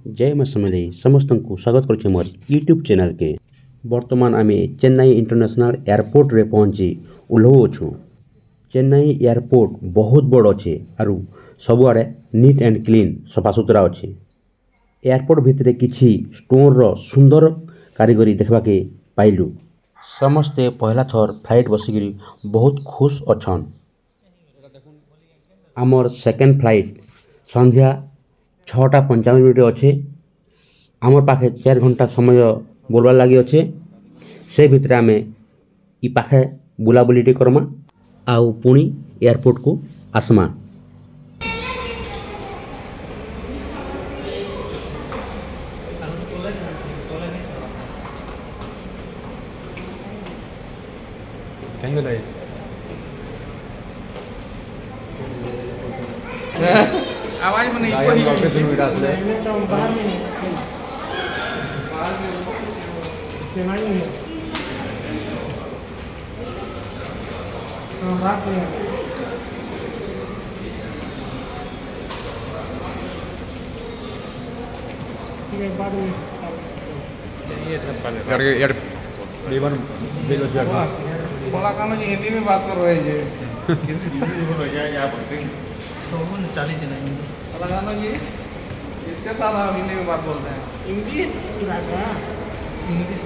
जय मां समलेई समस्त को स्वागत कर मोर यूट्यूब चैनल के। वर्तमान आम चेन्नई इंटरनेशनल एयरपोर्ट रे पहुंची ओह्लौ छु। चेन्नई एयरपोर्ट बहुत बड़ अच्छे आरु सबुआड़े नीट एंड क्लीन सफा सुतरा अच्छे। एयरपोर्ट भितर किछि स्टोन रो सुंदर कारीगरी देखबा के पाइलु। समस्ते पहला थर फ्लाइट बसिकी बहुत खुश अच्छन। आमर सेकेंड फ्लाइट संध्या 6:55 अच्छे। आमर पाखे 4 घंटा समय बोलबार लगी अच्छे। से भितर आम इ पाखे बुलाबुली करमा आउ पुणी एयरपोर्ट को आसमा। आवाज में नहीं हिंदी में बात कर रहे हैं। लगाना ये इसके साथ हम हिंदी में बात बोलते हैं। English English